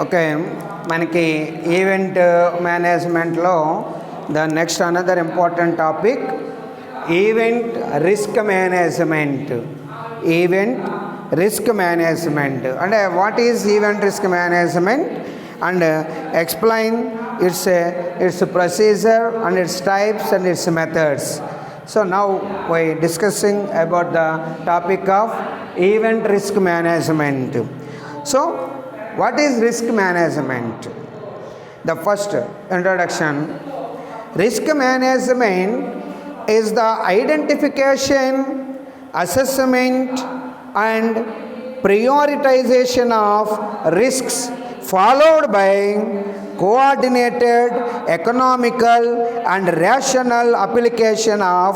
Okay, మనకి event మేనేజ్మెంట్లో the next another important topic event risk management. Event risk management అంటే what is event risk management and explain its procedure and its types and its methods. So now we discussing about the topic of event risk management. So what is risk management? The first introduction, risk management is the identification, assessment and prioritization of risks followed by coordinated, economical and rational application of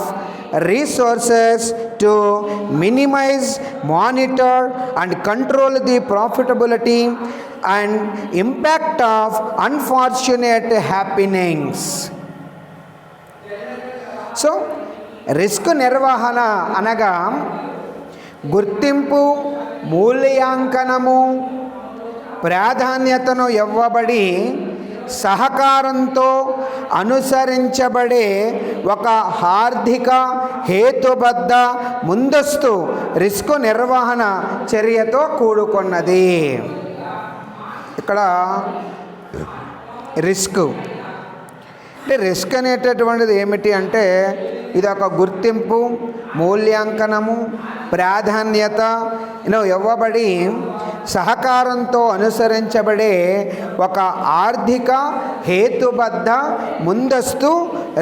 resources to minimize, monitor and control the profitability and impact of unfortunate happenings. So risk నిర్వహణ అనగా గుర్తింపు, మూల్యాంకనము, ప్రాధాన్యతను ఇవ్వబడి సహకారంతో అనుసరించబడే ఒక ఆర్థిక హేతుబద్ధ ముందస్తు risk నిర్వహణ చర్యతో కూడుకున్నది. ఇక్కడ రిస్క్ అంటే రిస్క్ అనేటటువంటిది ఏమిటి అంటే ఇది ఒక గుర్తింపు, మూల్యాంకనము, ప్రాధాన్యత ఇవ్వబడి సహకారంతో అనుసరించబడే ఒక ఆర్థిక హేతుబద్ధ ముందస్తు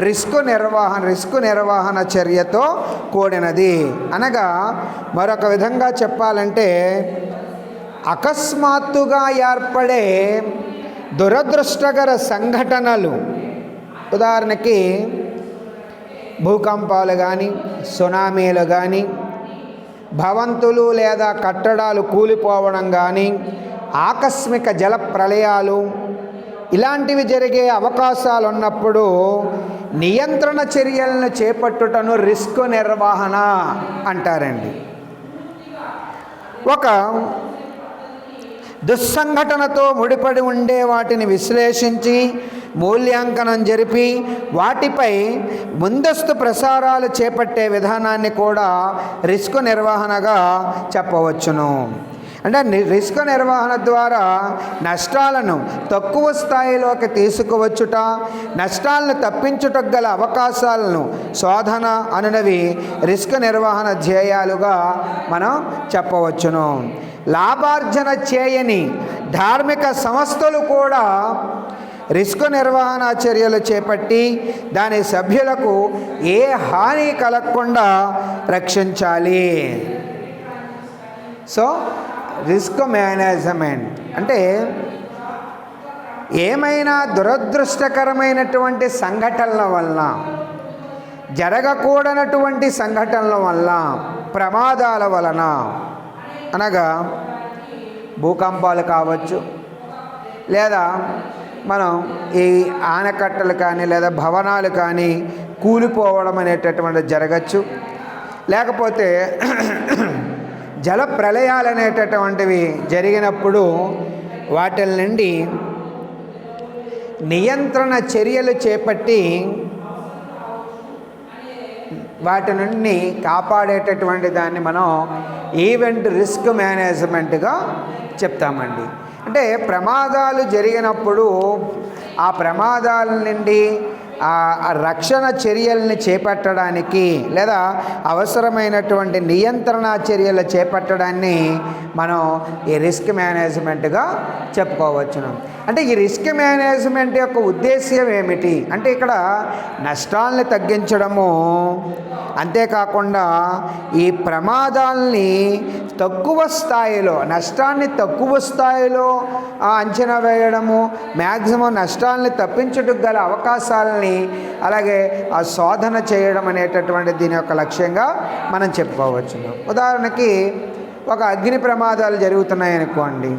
రిస్క్ నిర్వహణ చర్యతో కూడినది. అనగా మరొక విధంగా చెప్పాలంటే అకస్మాత్తుగా ఏర్పడే దురదృష్టకర సంఘటనలు, ఉదాహరణకి భూకంపాలు కానీ, సునామీలు కానీ, భవంతులు లేదా కట్టడాలు కూలిపోవడం కానీ, ఆకస్మిక జల ప్రళయాలు ఇలాంటివి జరిగే అవకాశాలు ఉన్నప్పుడు నియంత్రణ చర్యలను చేపట్టుటను రిస్క్ నిర్వహణ అంటారండి. ఒక దుస్సంఘటనతో ముడిపడి ఉండే వాటిని విశ్లేషించి మూల్యాంకనం జరిపి వాటిపై ముందస్తు ప్రసారాలు చేపట్టే విధానాన్ని కూడా రిస్క్ నిర్వహణగా చెప్పవచ్చును. అంటే రిస్క్ నిర్వహణ ద్వారా నష్టాలను తక్కువ స్థాయిలోకి తీసుకువచ్చుట, నష్టాలను తప్పించుటకు గల అవకాశాలను శోధన అనునవి రిస్క్ నిర్వహణ ధ్యేయాలుగా మనం చెప్పవచ్చును. లాభార్జన చేయని ధార్మిక సంస్థలు కూడా రిస్క్ నిర్వహణ చర్యలు చేపట్టి దాని సభ్యులకు ఏ హాని కలగకుండా రక్షించాలి. సో రిస్క్ మేనేజ్మెంట్ అంటే ఏమైనా దురదృష్టకరమైనటువంటి సంఘటనల వల్ల, జరగకూడనటువంటి సంఘటనల వల్ల, ప్రమాదాల వలన అనగా భూకంపాలు కావచ్చు, లేదా మనం ఈ ఆనకట్టలు కానీ లేదా భవనాలు కానీ కూలిపోవడం అనేటటువంటిది జరగచ్చు, లేకపోతే జల ప్రళయాలు అనేటటువంటివి జరిగినప్పుడు వాటి నుండి నియంత్రణ చర్యలు చేపట్టి వాటి నుండి కాపాడేటటువంటి దాన్ని మనం ఈవెంట్ రిస్క్ మేనేజ్మెంట్గా చెప్తామండి. అంటే ప్రమాదాలు జరిగినప్పుడు ఆ ప్రమాదాల నుండి రక్షణ చర్యల్ని చేపట్టడానికి లేదా అవసరమైనటువంటి నియంత్రణ చర్యలు చేపట్టడాన్ని మనం ఈ రిస్క్ మేనేజ్మెంట్గా చెప్పుకోవచ్చును. అంటే ఈ రిస్క్ మేనేజ్మెంట్ యొక్క ఉద్దేశ్యం ఏమిటి అంటే ఇక్కడ నష్టాలని తగ్గించడము, అంతేకాకుండా ఈ ప్రమాదాలని తక్కువ స్థాయిలో, నష్టాన్ని తక్కువ స్థాయిలో అంచనా వేయడము, మ్యాక్సిమం నష్టాలని తప్పించుటకు గల అవకాశాలని అలాగే ఆ శోధన చేయడం అనేటటువంటి దీని యొక్క లక్ష్యంగా మనం చెప్పుకోవచ్చును. ఉదాహరణకి ఒక అగ్ని ప్రమాదాలు జరుగుతున్నాయి అనుకోండి,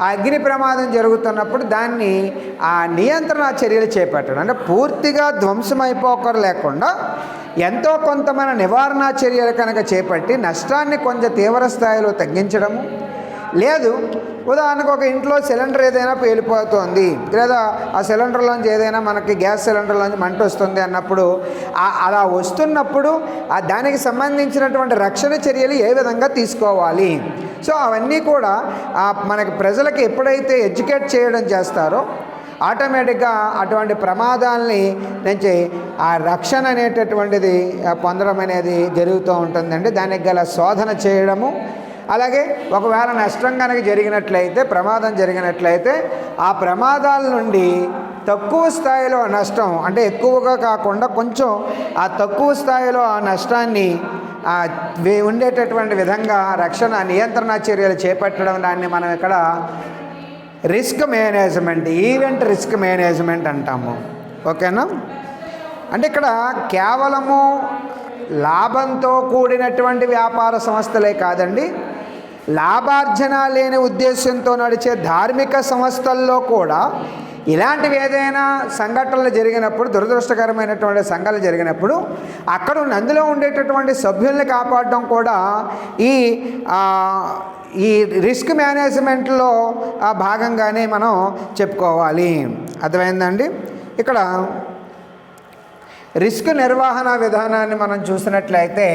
ఆ అగ్ని ప్రమాదం జరుగుతున్నప్పుడు దాన్ని ఆ నియంత్రణ చర్యలు చేపట్టడం అంటే పూర్తిగా ధ్వంసమైపోకరు లేకుండా ఎంతో కొంత మన నివారణ చర్యలు కనుక చేపట్టి నష్టాన్ని కొంచెం తీవ్ర స్థాయిలో తగ్గించడము, లేదు ఉదాహరణకు ఒక ఇంట్లో సిలిండర్ ఏదైనా పేలిపోతుంది, లేదా ఆ సిలిండర్లోంచి ఏదైనా మనకి గ్యాస్ సిలిండర్లోంచి మంట వస్తుంది అన్నప్పుడు అలా వస్తున్నప్పుడు దానికి సంబంధించినటువంటి రక్షణ చర్యలు ఏ విధంగా తీసుకోవాలి. సో అవన్నీ కూడా మనకి ప్రజలకు ఎప్పుడైతే ఎడ్యుకేట్ చేయడం చేస్తారో ఆటోమేటిక్గా అటువంటి ప్రమాదాలని నుంచి ఆ రక్షణ అనేటటువంటిది పొందడం అనేది జరుగుతూ ఉంటుందండి. దానికి గల శోధన చేయడము, అలాగే ఒకవేళ నష్టం కనుక జరిగినట్లయితే, ప్రమాదం జరిగినట్లయితే ఆ ప్రమాదాల నుండి తక్కువ స్థాయిలో నష్టం, అంటే ఎక్కువగా కాకుండా కొంచెం ఆ తక్కువ స్థాయిలో ఆ నష్టాన్ని ఉండేటటువంటి విధంగా రక్షణ నియంత్రణ చర్యలు చేపట్టడం, దాన్ని మనం ఇక్కడ risk management, event risk management అంటాము. ఓకేనా? అంటే ఇక్కడ కేవలము లాభంతో కూడినటువంటి వ్యాపార సంస్థలే కాదండి, లాభార్జన లేని ఉద్దేశంతో నడిచే ధార్మిక సంస్థల్లో కూడా ఇలాంటివి ఏదైనా సంఘటనలు జరిగినప్పుడు, దురదృష్టకరమైనటువంటి సంఘటనలు జరిగినప్పుడు అక్కడ అందులో ఉండేటటువంటి సభ్యుల్ని కాపాడడం కూడా ఈ రిస్క్ మేనేజ్మెంట్లో భాగంగానే మనం చెప్పుకోవాలి. అర్థమైందండి? ఇక్కడ రిస్క్ నిర్వహణ విధానాన్ని మనం చూసినట్లయితే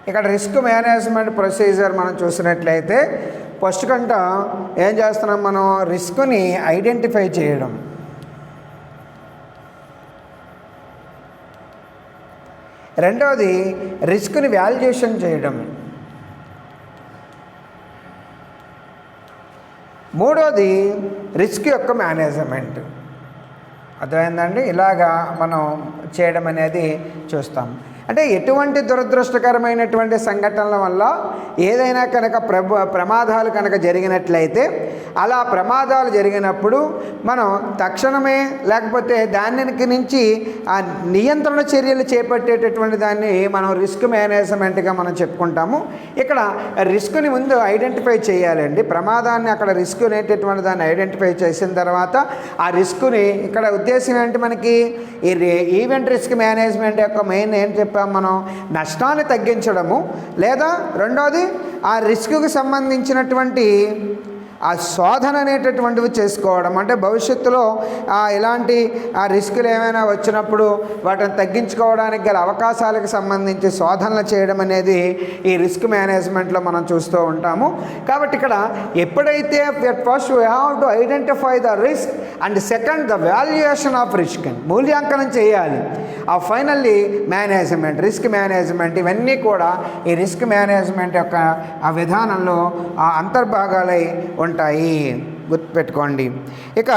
ఇక్కడ రిస్క్ మేనేజ్మెంట్ ప్రొసీజర్ మనం చూసినట్లయితే ఫస్ట్ కంట ఏం చేస్తున్నాం, మనం రిస్క్ని ఐడెంటిఫై చేయడం, రెండవది రిస్క్ని వాల్యుయేషన్ చేయడం, మూడవది రిస్క్ యొక్క మేనేజ్మెంట్. అర్థమైందండి? ఇలాగా మనం చేయడం అనేది చూస్తాం. అంటే ఎటువంటి దురదృష్టకరమైనటువంటి సంఘటనల వల్ల ఏదైనా కనుక ప్రమాదాలు కనుక జరిగినట్లయితే, అలా ప్రమాదాలు జరిగినప్పుడు మనం తక్షణమే లేకపోతే దానికి నుంచి ఆ నియంత్రణ చర్యలు చేపట్టేటటువంటి దాన్ని మనం రిస్క్ మేనేజ్మెంట్గా మనం చెప్పుకుంటాము. ఇక్కడ రిస్క్ని ముందు ఐడెంటిఫై చేయాలండి. ప్రమాదాన్ని అక్కడ రిస్క్ అనేటటువంటి దాన్ని ఐడెంటిఫై చేసిన తర్వాత ఆ రిస్క్ని, ఇక్కడ ఉద్దేశం ఏంటి, మనకి ఈ ఈవెంట్ రిస్క్ మేనేజ్మెంట్ యొక్క మెయిన్ ఏం చెప్పాము మనం, నష్టాన్ని తగ్గించడము, లేదా రెండోది ఆ రిస్క్కి సంబంధించినటువంటి ఆ శోధన అనేటటువంటివి చేసుకోవడం. అంటే భవిష్యత్తులో ఇలాంటి ఆ రిస్కులు ఏమైనా వచ్చినప్పుడు వాటిని తగ్గించుకోవడానికి గల అవకాశాలకు సంబంధించి శోధనలు చేయడం అనేది ఈ రిస్క్ మేనేజ్మెంట్లో మనం చూస్తూ ఉంటాము. కాబట్టి ఇక్కడ ఎప్పుడైతే first we have to identify the risk and second the valuation of risk, మూల్యాంకనం చేయాలి. ఆ ఫైనల్లీ మేనేజ్మెంట్, రిస్క్ మేనేజ్మెంట్, ఇవన్నీ కూడా ఈ రిస్క్ మేనేజ్మెంట్ యొక్క ఆ విధానంలో ఆ అంతర్భాగాలై ఉంటాయి. గుర్తుపెట్టుకోండి. ఇక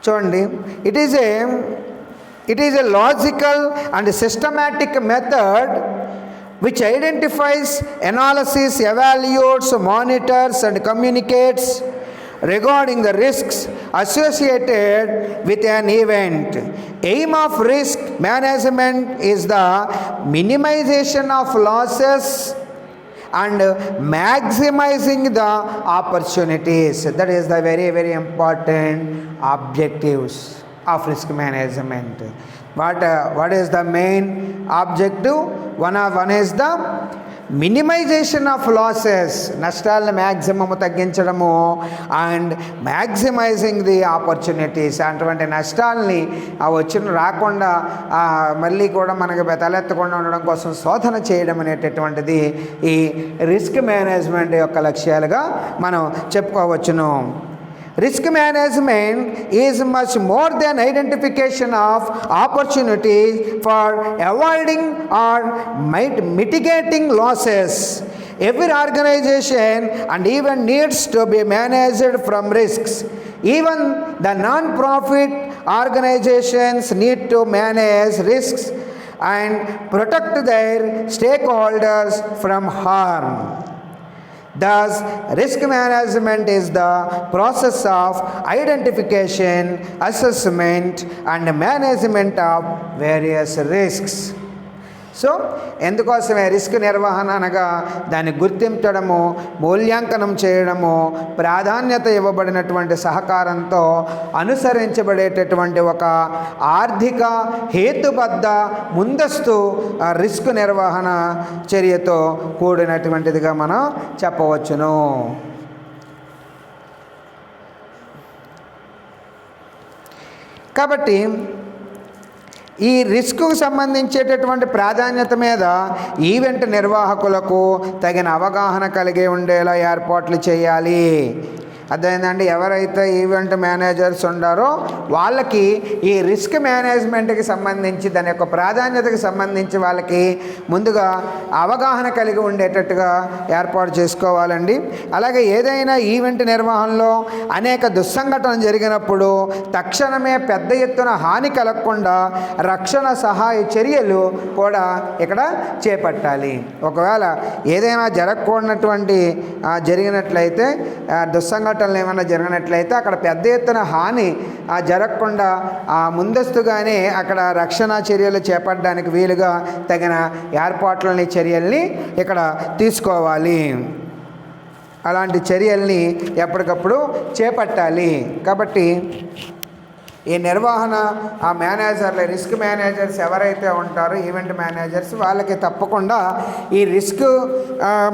చూడండి, it is a logical and systematic method which identifies, analysis, evaluates, monitors and communicates regarding the risks associated with an event. Aim of risk management is the minimization of losses and maximizing the opportunities. That is the very, very important objectives of risk management. What is the main objective? One is the minimisation of losses, నష్టాలను maximum తగ్గించడము, and maximising the opportunities, అటువంటి నష్టాలని రాకుండా మళ్ళీ కూడా మనకి తలెత్తకుండా ఉండడం కోసం శోధన చేయడం అనేటటువంటిది ఈ రిస్క్ మేనేజ్మెంట్ యొక్క లక్ష్యాలుగా మనం చెప్పుకోవచ్చును. Risk management is much more than identification of opportunities for avoiding or mitigating losses. Every organization and even needs to be managed from risks. Even the non-profit organizations need to manage risks and protect their stakeholders from harm. Thus, risk management is the process of identification, assessment and management of various risks. So ఎందుకోసమే risk నిర్వహణ అనగా దాన్ని గుర్తించడము, మూల్యాంకనం చేయడము, ప్రాధాన్యత ఇవ్వబడినటువంటి సహకారంతో అనుసరించబడేటటువంటి ఒక ఆర్థిక హేతుబద్ధ ముందస్తు రిస్క్ నిర్వహణ చర్యతో కూడినటువంటిదిగా మనం చెప్పవచ్చును. కాబట్టి ఈ రిస్క్కు సంబంధించేటటువంటి ప్రాధాన్యత మీద ఈవెంట్ నిర్వాహకులకు తగిన అవగాహన కలిగి ఉండేలా ఏర్పాట్లు చేయాలి. అదేంటంటే ఎవరైతే ఈవెంట్ మేనేజర్స్ ఉండారో వాళ్ళకి ఈ రిస్క్ మేనేజ్మెంట్కి సంబంధించి దాని యొక్క ప్రాధాన్యతకి సంబంధించి వాళ్ళకి ముందుగా అవగాహన కలిగి ఉండేటట్టుగా ఏర్పాటు చేసుకోవాలండి. అలాగే ఏదైనా ఈవెంట్ నిర్వహణలో అనేక దుస్సంఘటనలు జరిగినప్పుడు తక్షణమే పెద్ద ఎత్తున హాని కలగకుండా రక్షణ సహాయ చర్యలు కూడా ఇక్కడ చేపట్టాలి. ఒకవేళ ఏదైనా జరగకూడనటువంటి జరిగినట్లయితే దుస్సంఘటనలు ఏమైనా జరిగినట్లయితే అక్కడ పెద్ద ఎత్తున హాని జరగకుండా ముందస్తుగానే అక్కడ రక్షణ చర్యలు చేపట్టడానికి వీలుగా తగిన ఏర్పాట్లని చర్యల్ని ఇక్కడ తీసుకోవాలి. అలాంటి చర్యల్ని ఎప్పటికప్పుడు చేపట్టాలి. కాబట్టి ఈ నిర్వహణ మేనేజర్లు, రిస్క్ మేనేజర్స్ ఎవరైతే ఉంటారో ఈవెంట్ మేనేజర్స్, వాళ్ళకి తప్పకుండా ఈ రిస్క్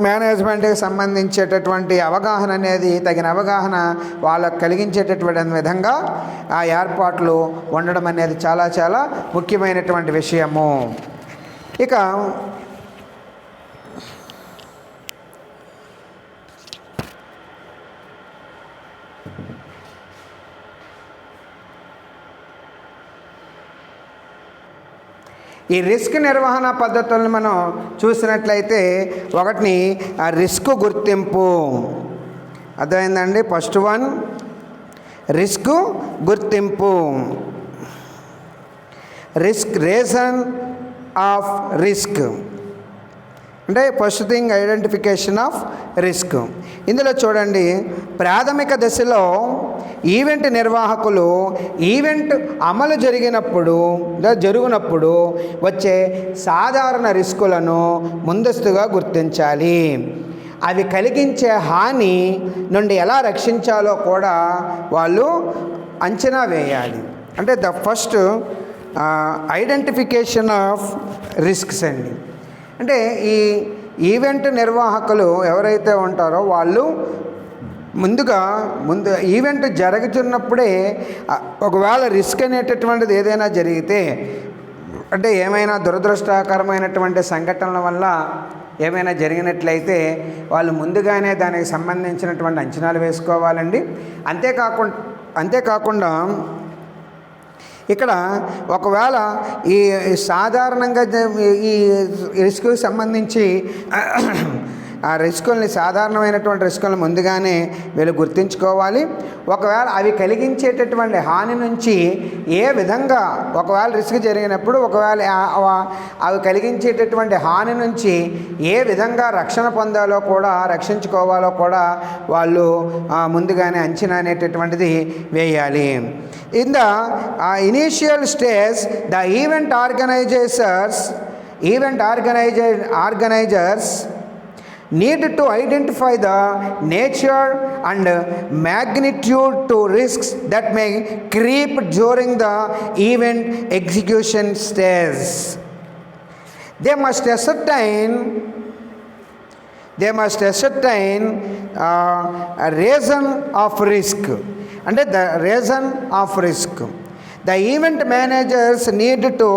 మేనేజ్మెంట్కి సంబంధించేటటువంటి అవగాహన అనేది తగిన అవగాహన వాళ్ళకు కలిగించేటటువంటి విధంగా ఆ ఏర్పాట్లు ఉండడం అనేది చాలా చాలా ముఖ్యమైనటువంటి విషయము. ఇక ఈ రిస్క్ నిర్వహణ పద్ధతులను మనం చూసినట్లయితే ఒకటిని రిస్క్ గుర్తింపు. అర్థమైందండి? ఫస్ట్ వన్ రిస్క్ గుర్తింపు. రీజన్ ఆఫ్ రిస్క్ అంటే first thing identification of risk. ఇందులో చూడండి, ప్రాథమిక దశలో ఈవెంట్ నిర్వాహకులు ఈవెంట్ అమలు జరుగునప్పుడు వచ్చే సాధారణ రిస్కులను ముందస్తుగా గుర్తించాలి. అవి కలిగించే హాని నుండి ఎలా రక్షించాలో కూడా వాళ్ళు అంచనా వేయాలి. అంటే the first identification of risks అండి. అంటే ఈ ఈవెంట్ నిర్వాహకులు ఎవరైతే ఉంటారో వాళ్ళు ముందు ఈవెంట్ జరుగుతున్నప్పుడే ఒకవేళ రిస్క్ అనేటటువంటిది ఏదైనా జరిగితే, అంటే ఏమైనా దురదృష్టకరమైనటువంటి సంఘటనల వల్ల ఏమైనా జరిగినట్లయితే వాళ్ళు ముందుగానే దానికి సంబంధించినటువంటి అంచనాలు వేసుకోవాలండి. అంతేకాకుండా ఇక్కడ ఒకవేళ ఈ సాధారణంగా ఈ రిస్క్కి సంబంధించి ఆ రిస్కుల్ని, సాధారణమైనటువంటి రిస్కులను ముందుగానే వీళ్ళు గుర్తించుకోవాలి. ఒకవేళ అవి కలిగించేటటువంటి హాని నుంచి ఏ విధంగా, ఒకవేళ రిస్క్ జరిగినప్పుడు ఒకవేళ అవి కలిగించేటటువంటి హాని నుంచి ఏ విధంగా రక్షణ పొందాలో కూడా, రక్షించుకోవాలో కూడా వాళ్ళు ముందుగానే అంచనా అనేటటువంటిది వేయాలి. In the initial stage the event organisers need to identify the nature and magnitude to risks that may creep during the event execution stage. They must ascertain a reason of risk. And the reason of risk, the event managers need to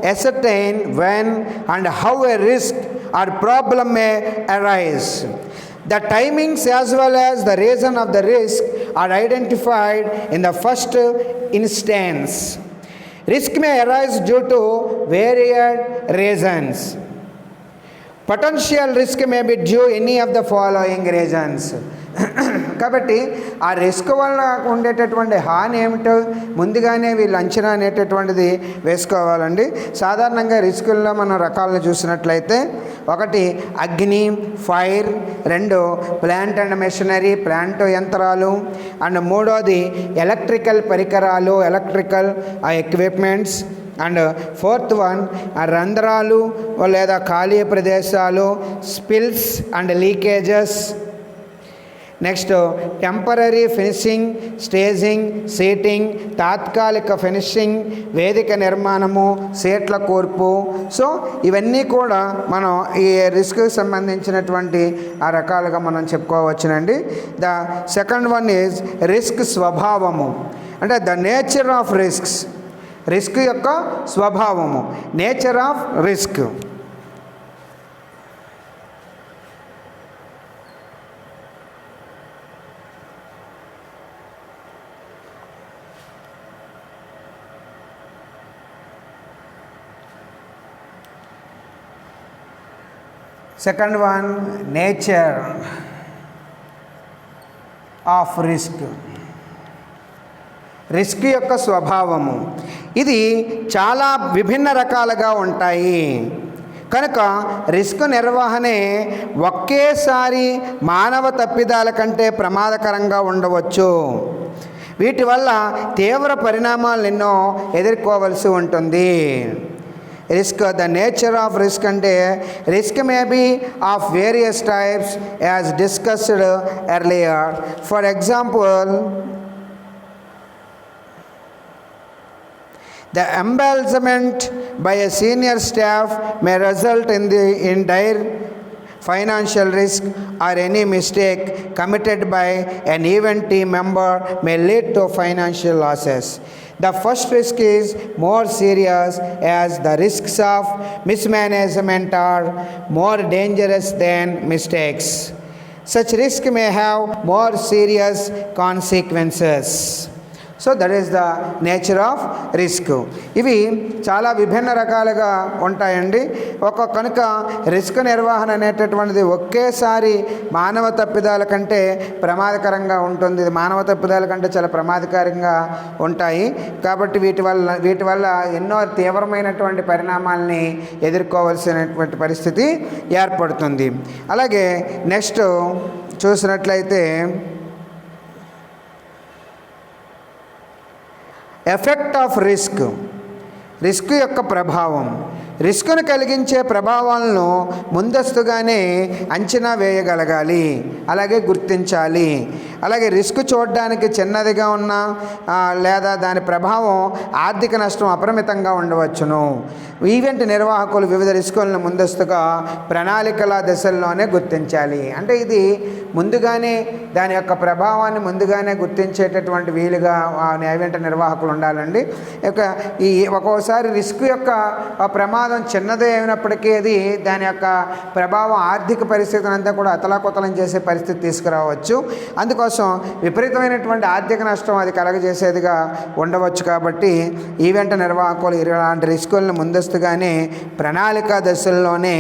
ascertain when and how a risk or problem may arise. The timings as well as the reason of the risk are identified in the first instance. Risk may arise due to varied reasons. Potential risk may be due any of the following reasons. కాబట్టి ఆ risk వల్ల ఉండేటటువంటి హాని ఏమిటో ముందుగానే వీళ్ళు అంచనా అనేటటువంటిది వేసుకోవాలండి. సాధారణంగా రిస్కుల్లో మనం రకాలను చూసినట్లయితే, ఒకటి అగ్ని, ఫైర్, రెండు ప్లాంట్ అండ్ మెషినరీ, ప్లాంట్ యంత్రాలు, అండ్ మూడోది ఎలక్ట్రికల్ పరికరాలు, electrical equipments, and fourth one రంధ్రాలు లేదా ఖాళీ ప్రదేశాలు, spills and leakages. Next temporary finishing, staging, seating, తాత్కాలిక ఫినిషింగ్, వేదిక నిర్మాణము, సీట్ల కూర్పు. సో ఇవన్నీ కూడా మనం ఈ రిస్క్కి సంబంధించినటువంటి ఆ రకాలుగా మనం చెప్పుకోవచ్చునండి. The second one is risk స్వభావము, అంటే the nature of risks, risk యొక్క స్వభావము, nature of risk. Second one nature of risk, risk యొక్క స్వభావము. ఇది చాలా విభిన్న రకాలుగా ఉంటాయి కనుక రిస్క్ నిర్వహణే ఒకేసారి మానవ తప్పిదాల కంటే ప్రమాదకరంగా ఉండవచ్చు. వీటి వల్ల తీవ్ర పరిణామాలు ఎన్నో ఎదుర్కోవలసి ఉంటుంది. Risk, the nature of risk అంటే risk may be of various types as discussed earlier. For example, the embezzlement by a senior staff may result in dire financial risk, or any mistake committed by an event team member may lead to financial losses. The first risk is more serious as the risks of mismanagement are more dangerous than mistakes. Such risk may have more serious consequences. So that is the nature of risk. ఇవి చాలా విభిన్న రకాలుగా ఉంటాయండి. కనుక risk నిర్వహణ అనేటటువంటిది ఒకేసారి మానవ తప్పిదాల కంటే ప్రమాదకరంగా ఉంటుంది. ఇది మానవ తప్పిదాల కంటే చాలా ప్రమాదకరంగా ఉంటాయి కాబట్టి వీటి వల్ల ఎన్నో తీవ్రమైనటువంటి పరిణామాలని ఎదుర్కోవాల్సినటువంటి పరిస్థితి ఏర్పడుతుంది. అలాగే నెక్స్ట్ చూసినట్లయితే ఎఫెక్ట్ ఆఫ్ రిస్క్, రిస్క్ యొక్క ప్రభావం. రిస్క్ను కలిగించే ప్రభావాలను ముందస్తుగానే అంచనా వేయగలగాలి, అలాగే గుర్తించాలి. అలాగే రిస్క్ చూడడానికి చిన్నదిగా ఉన్నా లేదా దాని ప్రభావం ఆర్థిక నష్టం అపరిమితంగా ఉండవచ్చును. ఈవెంట్ నిర్వాహకులు వివిధ రిస్కులను ముందస్తుగా ప్రణాళికల దశల్లోనే గుర్తించాలి. అంటే ఇది ముందుగానే దాని యొక్క ప్రభావాన్ని ముందుగానే గుర్తించేటటువంటి వీలుగా ఈవెంట్ నిర్వాహకులు ఉండాలండి. ఒక్కోసారి రిస్క్ యొక్క ప్రమాదం చిన్నదే అయినప్పటికీ అది దాని యొక్క ప్రభావం ఆర్థిక పరిస్థితిని అంతా కూడా అతలాకుతలం చేసే పరిస్థితి తీసుకురావచ్చు. అందుకోసం విపరీతమైనటువంటి ఆర్థిక నష్టం అది కలగజేసేదిగా ఉండవచ్చు. కాబట్టి ఈవెంట్ నిర్వాహకులు ఇలాంటి రిస్కులను ముందస్తుగానే ప్రణాళికా దశల్లోనే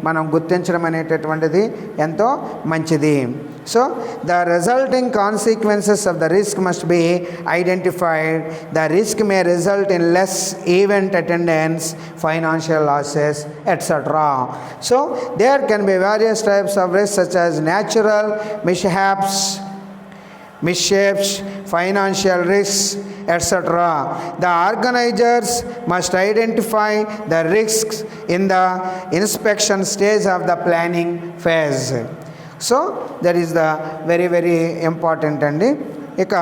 మనం గుర్తించడం అనేటటువంటిది ఎంతో మంచిది. So the resulting consequences of the risk must be identified. The risk may result in less event attendance, financial losses, etc. So there can be various types of risks such as natural mishaps, financial risks, etc. The organizers must identify the risks in the inspection stage of the planning phase. So that is the very very important అండి. ఇక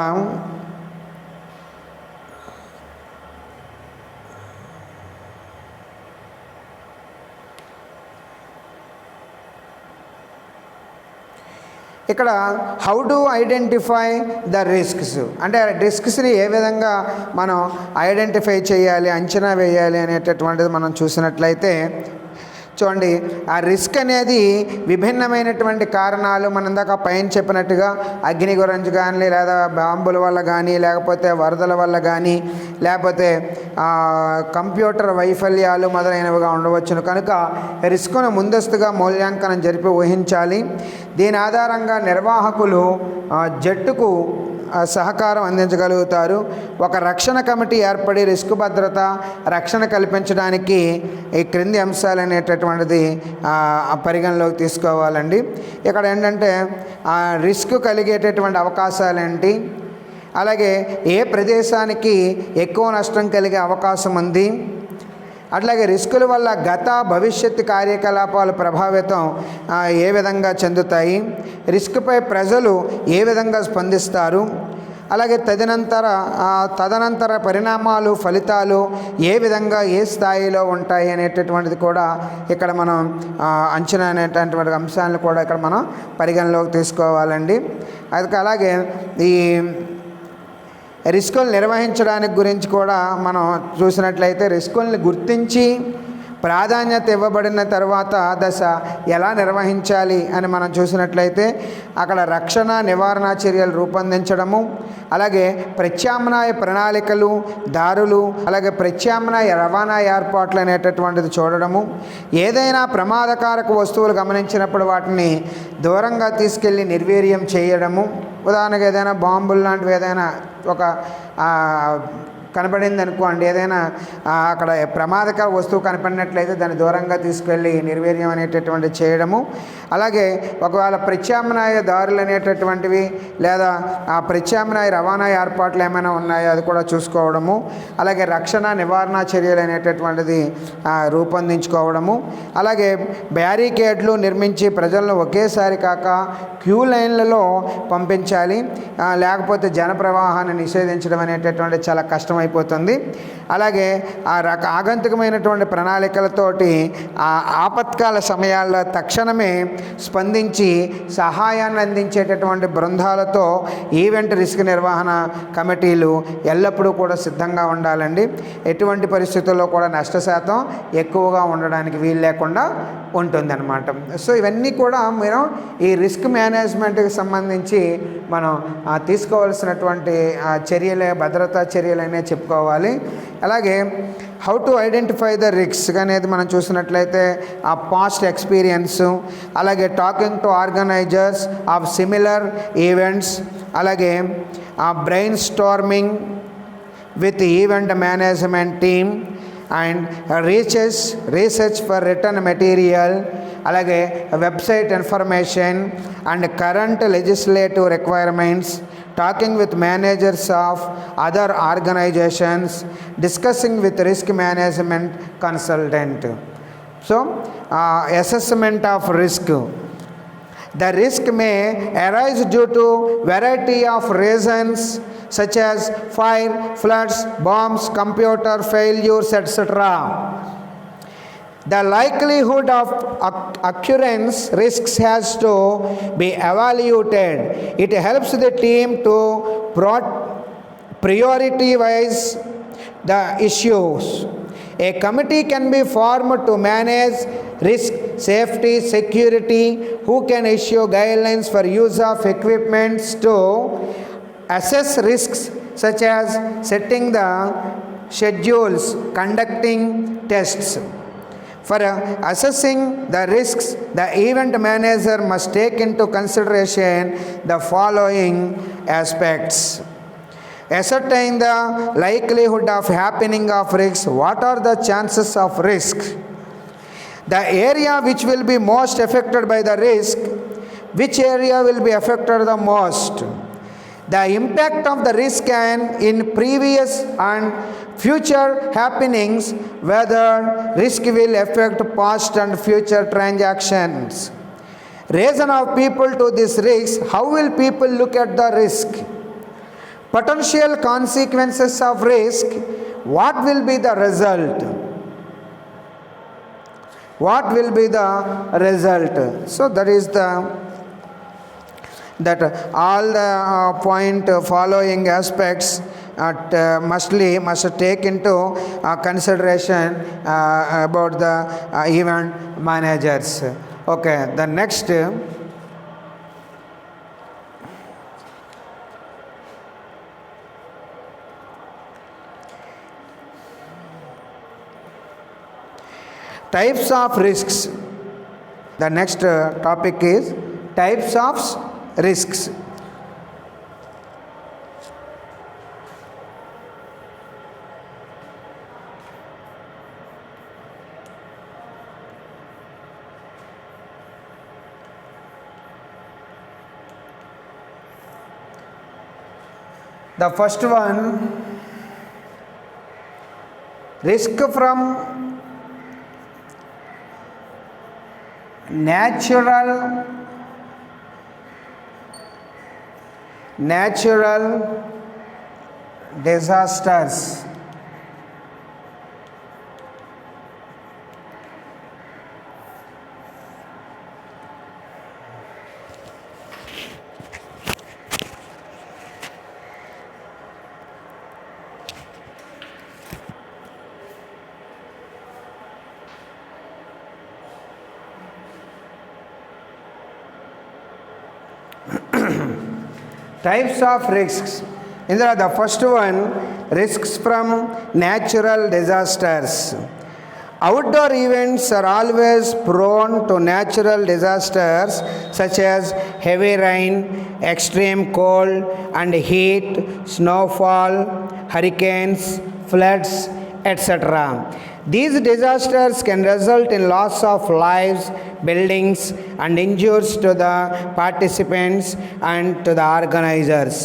ఇక్కడ how do identify the risks, అంటే రిస్క్స్ని ఏ విధంగా మనం identify చేయాలి, అంచనా వేయాలి అనేటటువంటిది మనం చూసినట్లయితే చూడండి, ఆ రిస్క్ అనేది విభిన్నమైనటువంటి కారణాలు మనం ఇందాక పైన చెప్పినట్టుగా అగ్ని గురించి కానీ లేదా బాంబుల వల్ల కానీ లేకపోతే వరదల వల్ల కానీ లేకపోతే కంప్యూటర్ వైఫల్యాలు మొదలైనవిగా ఉండవచ్చును. కనుక రిస్క్ను ముందస్తుగా మూల్యాంకనం జరిపి ఊహించాలి. దీని ఆధారంగా నిర్వాహకులు జట్టుకు సహకారం అందించగలుగుతారు. ఒక రక్షణ కమిటీ ఏర్పడి రిస్క్ భద్రత రక్షణ కల్పించడానికి ఈ క్రింది అంశాలు అనేటటువంటిది పరిగణలోకి తీసుకోవాలండి. ఇక్కడ ఏంటంటే రిస్క్ కలిగేటటువంటి అవకాశాలు ఏంటి, అలాగే ఏ ప్రదేశానికి ఎక్కువ నష్టం కలిగే అవకాశం ఉంది, అట్లాగే రిస్కుల వల్ల గత భవిష్యత్తు కార్యకలాపాలు ప్రభావితం ఏ విధంగా చెందుతాయి, రిస్క్పై ప్రజలు ఏ విధంగా స్పందిస్తారు, అలాగే తదనంతర పరిణామాలు ఫలితాలు ఏ విధంగా ఏ స్థాయిలో ఉంటాయి అనేటటువంటిది కూడా ఇక్కడ మనం అంచనా అనేటటువంటి అంశాలను కూడా ఇక్కడ మనం పరిగణలోకి తీసుకోవాలండి. అలాగే ఈ రిస్కులు నిర్వహించడానికి గురించి కూడా మనం చూసినట్లయితే రిస్కుల్ని గుర్తించి ప్రాధాన్యత ఇవ్వబడిన తర్వాత దశ ఎలా నిర్వహించాలి అని మనం చూసినట్లయితే అక్కడ రక్షణ నివారణ చర్యలు రూపొందించడము, అలాగే ప్రత్యామ్నాయ ప్రణాళికలు దారులు, అలాగే ప్రత్యామ్నాయ రవాణా ఏర్పాట్లు అనేటటువంటిది చూడడము, ఏదైనా ప్రమాదకారక వస్తువులు గమనించినప్పుడు వాటిని దూరంగా తీసుకెళ్ళి నిర్వీర్యం చేయడము. ఉదాహరణకు ఏదైనా బాంబులు లాంటివి ఏదైనా ఒక కనపడింది అనుకోండి, ఏదైనా అక్కడ ప్రమాదకర వస్తువు కనపడినట్లయితే దాన్ని దూరంగా తీసుకెళ్ళి నిర్వీర్యం అనేటటువంటి చేయడము, అలాగే ఒకవేళ ప్రత్యామ్నాయ దారులు అనేటటువంటివి లేదా ఆ ప్రత్యామ్నాయ రవాణా ఏర్పాట్లు ఏమైనా ఉన్నాయో అది కూడా చూసుకోవడము, అలాగే రక్షణ నివారణ చర్యలు అనేటటువంటిది రూపొందించుకోవడము, అలాగే బ్యారికేడ్లు నిర్మించి ప్రజలను ఒకేసారి కాక క్యూ లైన్లలో పంపించాలి, లేకపోతే జన ప్రవాహాన్ని నిషేధించడం అనేటటువంటి చాలా కష్టమైపోతుంది. అలాగే ఆగంతుకమైనటువంటి ప్రణాళికలతోటి ఆపత్కాల సమయాల్లో తక్షణమే స్పందించి సహాయాన్ని అందించేటటువంటి బృందాలతో ఈవెంట్ రిస్క్ నిర్వహణ కమిటీలు ఎల్లప్పుడూ కూడా సిద్ధంగా ఉండాలండి. ఎటువంటి పరిస్థితుల్లో కూడా నష్ట శాతం ఎక్కువగా ఉండడానికి వీలు లేకుండా ఉంటుందన్నమాట. సో ఇవన్నీ కూడా మీరు ఈ రిస్క్ మేనేజ్మెంట్కి సంబంధించి మనం తీసుకోవాల్సినటువంటి చర్యలే భద్రతా చర్యలనే చెప్పుకోవాలి. అలాగే how to identify the risk అనేది మనం చూసినట్లయితే ఆ పాస్ట్ ఎక్స్పీరియన్స్, అలాగే talking to organisers of similar events, అలాగే brainstorming with event management team and research for return material, అలాగే website information and current legislative requirements, talking with managers of other organisations, discussing with risk management consultant. So assessment of risk. The risk may arise due to variety of reasons such as fire, floods, bombs, computer failures, etc. The likelihood of occurrence risks has to be evaluated. It helps the team to prioritize the issues. A committee can be formed to manage risk, safety, security, who can issue guidelines for use of equipments to assess risks such as setting the schedules, conducting tests. For assessing the risks, the event manager must take into consideration the following aspects. Ascertain the likelihood of happening of risks. What are the chances of risk? The area which will be most affected by the risk, which area will be affected the most? The impact of the risk and in previous and future happenings, whether risk will affect past and future transactions. Reason of people to this risk, how will people look at the risk? Potential consequences of risk, what will be the result? What will be the result? So that is that all the point following aspects must take into consideration about the event managers. Okay, the next types of risks. The next topic is types of risks. The first one, risk from natural disasters. Types of risks. Indra, the first one, risks from natural disasters. Outdoor events are always prone to natural disasters such as heavy rain, extreme cold and heat, snowfall, hurricanes, floods, etc. These disasters can result in loss of lives, buildings and injuries to the participants and to the organizers.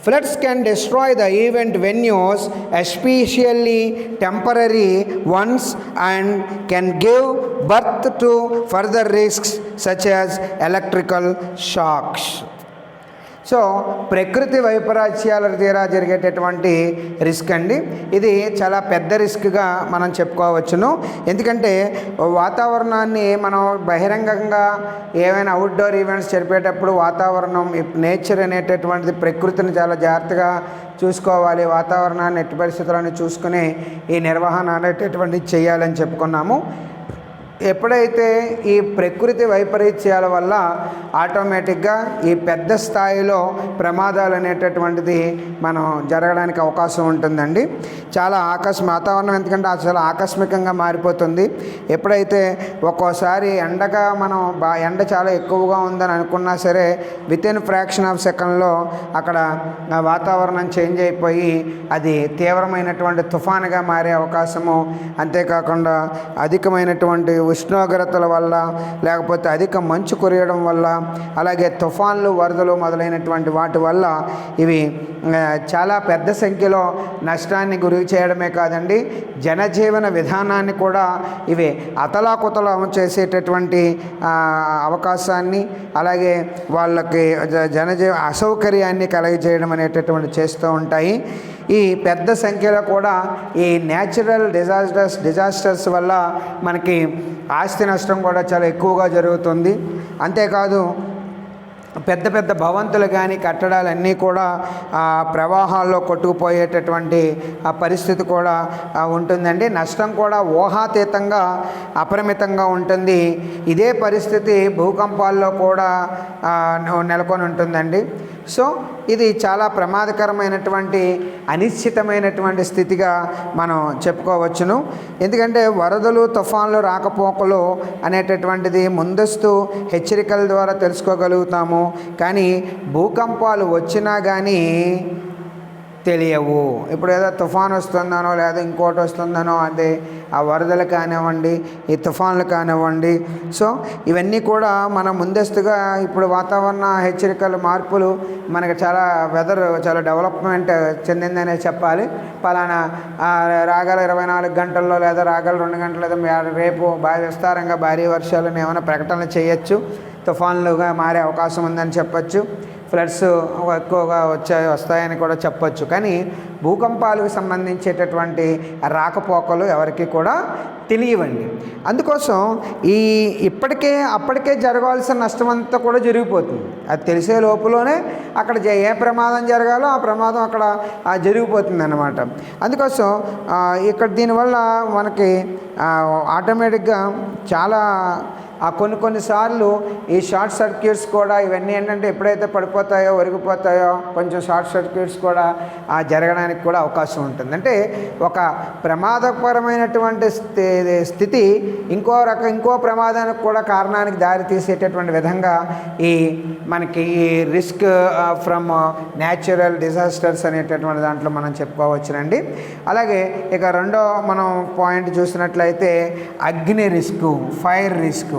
Floods can destroy the event venues, especially temporary ones, and can give birth to further risks such as electrical shocks. So ప్రకృతి వైపరీత్యాల ద్వారా జరిగేటటువంటి risk అండి. ఇది చాలా పెద్ద రిస్క్గా మనం చెప్పుకోవచ్చును. ఎందుకంటే వాతావరణాన్ని మనం బహిరంగంగా ఏమైనా అవుట్డోర్ ఈవెంట్స్ జరిపేటప్పుడు వాతావరణం నేచర్ అనేటటువంటిది ప్రకృతిని చాలా జాగ్రత్తగా చూసుకోవాలి. వాతావరణాన్ని ఎట్టి పరిస్థితులను చూసుకుని ఈ నిర్వహణ అనేటటువంటిది చేయాలని చెప్పుకున్నాము. ఎప్పుడైతే ఈ ప్రకృతి వైపరీత్యాల వల్ల ఆటోమేటిక్గా ఈ పెద్ద స్థాయిలో ప్రమాదాలు అనేటటువంటిది మనం జరగడానికి అవకాశం ఉంటుందండి. చాలా వాతావరణం ఎందుకంటే చాలా ఆకస్మికంగా మారిపోతుంది. ఎప్పుడైతే ఒక్కోసారి ఎండగా మనం ఎండ చాలా ఎక్కువగా ఉందని అనుకున్నా సరే వితిన్ ఫ్రాక్షన్ ఆఫ్ సెకండ్లో అక్కడ వాతావరణం చేంజ్ అయిపోయి అది తీవ్రమైనటువంటి తుఫానుగా మారే అవకాశము, అంతేకాకుండా అధికమైనటువంటి ఉష్ణోగ్రతల వల్ల లేకపోతే అధిక మంచు కురియడం వల్ల అలాగే తుఫాన్లు, వరదలు మొదలైనటువంటి వాటి వల్ల ఇవి చాలా పెద్ద సంఖ్యలో నష్టాన్ని గురి చేయడమే కాదండి, జనజీవన విధానాన్ని కూడా ఇవి అతలాకుతలం చేసేటటువంటి అవకాశాన్ని అలాగే వాళ్ళకి అసౌకర్యాన్ని కలగజేయడం అనేటటువంటి చేస్తూ ఉంటాయి. ఈ పెద్ద సంఖ్యలో కూడా ఈ న్యాచురల్ డిజాస్టర్స్ వల్ల మనకి ఆస్తి నష్టం కూడా చాలా ఎక్కువగా జరుగుతుంది. అంతేకాదు పెద్ద పెద్ద భవంతులు కానీ కట్టడాలన్నీ కూడా ప్రవాహాల్లో కొట్టుకుపోయేటటువంటి పరిస్థితి కూడా ఉంటుందండి. నష్టం కూడా ఊహాతీతంగా అపరిమితంగా ఉంటుంది. ఇదే పరిస్థితి భూకంపాల్లో కూడా నెలకొని ఉంటుందండి. సో ఇది చాలా ప్రమాదకరమైనటువంటి అనిశ్చితమైనటువంటి స్థితిగా మనం చెప్పుకోవచ్చును. ఎందుకంటే వరదలు, తుఫాన్లు, రాకపోకలు అనేటటువంటిది ముందస్తు హెచ్చరికల ద్వారా తెలుసుకోగలుగుతాము. కానీ భూకంపాలు వచ్చినా కానీ తెలియవు. ఇప్పుడు ఏదో తుఫాన్ వస్తుందనో లేదా ఇంకోటి వస్తుందనో, అదే ఆ వరదలు కానివ్వండి, ఈ తుఫాన్లు కానివ్వండి, సో ఇవన్నీ కూడా మనం ముందస్తుగా ఇప్పుడు వాతావరణ హెచ్చరికల మార్పులు మనకు వెదర్ చాలా డెవలప్మెంట్ చెందిందనే చెప్పాలి. పలానా రాగల 24 గంటల్లో లేదా రాగల 2 గంటల లేదా రేపు విస్తారంగా భారీ వర్షాలను ఏమైనా ప్రకటనలు చేయొచ్చు, తుఫాన్లుగా మారే అవకాశం ఉందని చెప్పచ్చు, ఫ్లడ్స్ ఎక్కువగా వస్తాయని కూడా చెప్పచ్చు. కానీ భూకంపాలకు సంబంధించేటటువంటి రాకపోకలు ఎవరికి కూడా తెలియవండి. అందుకోసం అప్పటికే జరగాల్సిన నష్టం అంతా కూడా జరిగిపోతుంది. అది తెలిసే లోపులోనే అక్కడ ఏ ప్రమాదం జరగాలో ఆ ప్రమాదం అక్కడ జరిగిపోతుంది అన్నమాట. అందుకోసం ఇక్కడ దీనివల్ల మనకి ఆటోమేటిక్గా చాలా కొన్నిసార్లు ఈ షార్ట్ సర్క్యూట్స్ కూడా ఇవన్నీ ఏంటంటే ఎప్పుడైతే పడిపోతాయో, ఒరిగిపోతాయో కొంచెం షార్ట్ సర్క్యూట్స్ కూడా జరగడానికి కూడా అవకాశం ఉంటుంది. అంటే ఒక ప్రమాదకరమైనటువంటి స్థితి ఇంకో ప్రమాదానికి కూడా కారణానికి దారి తీసేటటువంటి విధంగా మనకి ఈ రిస్క్ ఫ్రమ్ న్యాచురల్ డిజాస్టర్స్ అనేటటువంటి దాంట్లో మనం చెప్పుకోవచ్చునండి. అలాగే ఇక రెండో మనం పాయింట్ చూసినట్లయితే అగ్ని రిస్క్, ఫైర్ రిస్క్.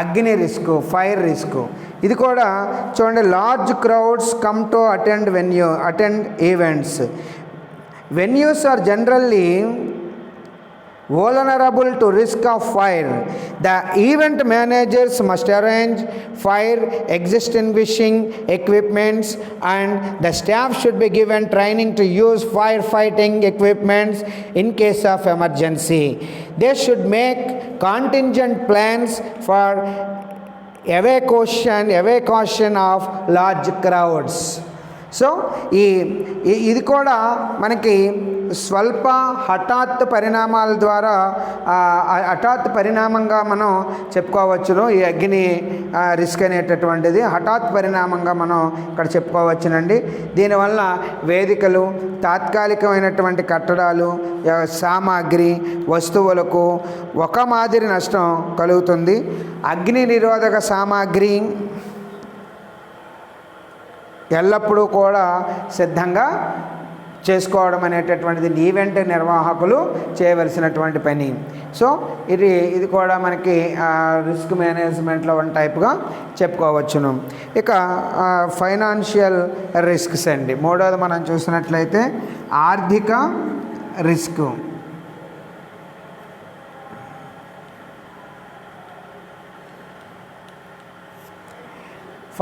అగ్ని రిస్క్, ఫైర్ రిస్క్ ఇది కూడా చూడండి. Large crowds come to attend events venues are generally vulnerable to risk of fire. The event managers must arrange fire extinguishing equipments, and the staff should be given training to use firefighting equipments in case of emergency. They should make contingent plans for evacuation of large crowds. So ఇది కూడా మనకి స్వల్ప హఠాత్ పరిణామాల ద్వారా హఠాత్ పరిణామంగా మనం చెప్పుకోవచ్చును. ఈ అగ్ని రిస్క్ అనేటటువంటిది హఠాత్ పరిణామంగా మనం ఇక్కడ చెప్పుకోవచ్చునండి. దీనివల్ల వేదికలు, తాత్కాలికమైనటువంటి కట్టడాలు, సామాగ్రి, వస్తువులకు ఒక మాదిరి నష్టం కలుగుతుంది. అగ్ని నిరోధక సామాగ్రి ఎల్లప్పుడూ కూడా సిద్ధంగా చేసుకోవడం అనేటటువంటిది ఈవెంట్ నిర్వాహకులు చేయవలసినటువంటి పని. సో ఇది కూడా మనకి రిస్క్ మేనేజ్మెంట్లో వన్ టైప్గా చెప్పుకోవచ్చును. ఇక ఫైనాన్షియల్ రిస్క్స్ అండి. మూడవది మనం చూసినట్లయితే ఆర్థిక risk.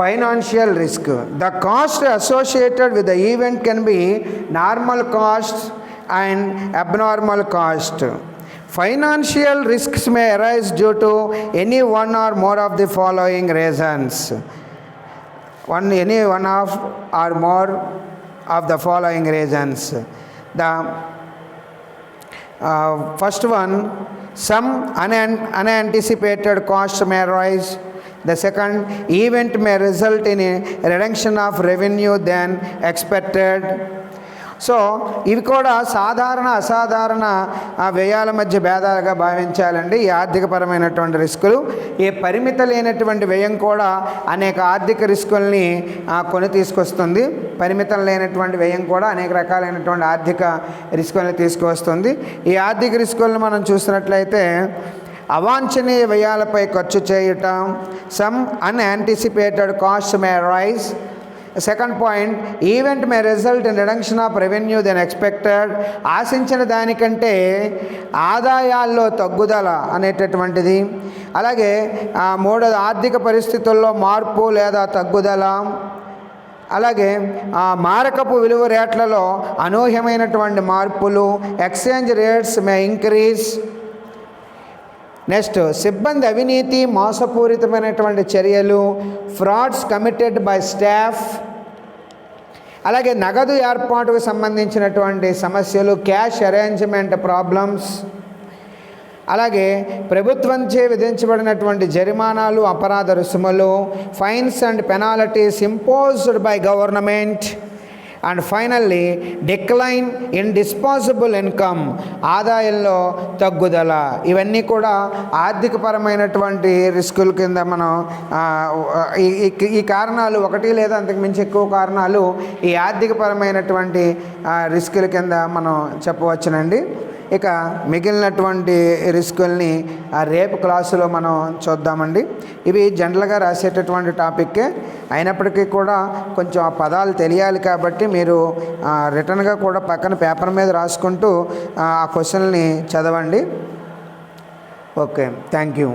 Financial risk. The cost associated with the event can be normal cost and abnormal cost. Financial risks may arise due to any one or more of the following reasons. Any one of or more of the following reasons. The first one, some unanticipated costs may arise. The second, event may result in a reduction of revenue than expected. So ఇవి కూడా సాధారణ అసాధారణ వ్యయాల మధ్య భేదాలుగా భావించాలండి. ఈ ఆర్థికపరమైనటువంటి రిస్కులు, ఈ పరిమిత లేనటువంటి వ్యయం కూడా అనేక ఆర్థిక రిస్కుల్ని కొని తీసుకొస్తుంది. పరిమితం లేనటువంటి వ్యయం కూడా అనేక రకాలైనటువంటి ఆర్థిక రిస్కుల్ని తీసుకొస్తుంది. ఈ ఆర్థిక రిస్కులను మనం చూసినట్లయితే అవాంఛనీయ వ్యయాలపై ఖర్చు చేయటం, some unanticipated cost may rise. Second point, event may result in reduction of revenue then expected. ఆశించిన దానికంటే ఆదాయాల్లో తగ్గుదల అనేటటువంటిది. అలాగే మూడోది, ఆర్థిక పరిస్థితుల్లో మార్పు లేదా తగ్గుదల. అలాగే మారకపు విలువ రేట్లలో అనూహ్యమైనటువంటి మార్పులు, ఎక్స్చేంజ్ రేట్స్ మే ఇంక్రీజ్. నెక్స్ట్, సిబ్బంది అవినీతి, మోసపూరితమైనటువంటి చర్యలు, ఫ్రాడ్స్ కమిటెడ్ బై స్టాఫ్. అలాగే నగదు ఏర్పాటుకు సంబంధించినటువంటి సమస్యలు, క్యాష్ అరేంజ్మెంట్ ప్రాబ్లమ్స్. అలాగే ప్రభుత్వంచే విధించబడినటువంటి జరిమానాలు, అపరాధ రుసుములు, fines and penalties imposed by government. And finally, decline in disposable income, ఆదాయంలో తగ్గుదల. ఇవన్నీ కూడా ఆర్థికపరమైనటువంటి రిస్కుల కింద మనం ఈ కారణాలు, ఒకటి లేదా అంతకు మించి ఎక్కువ కారణాలు ఈ ఆర్థికపరమైనటువంటి రిస్కుల కింద మనం చెప్పవచ్చునండి. ఇక మిగిలినటువంటి రిస్కుల్ని రేపు క్లాసులో మనం చూద్దామండి. ఇవి జనరల్గా రాసేటటువంటి టాపిక్కే అయినప్పటికీ కూడా కొంచెం ఆ పదాలు తెలియాలి కాబట్టి మీరు రిటర్న్గా కూడా పక్కన పేపర్ మీద రాసుకుంటూ ఆ క్వశ్చన్ని చదవండి. Okay, thank you.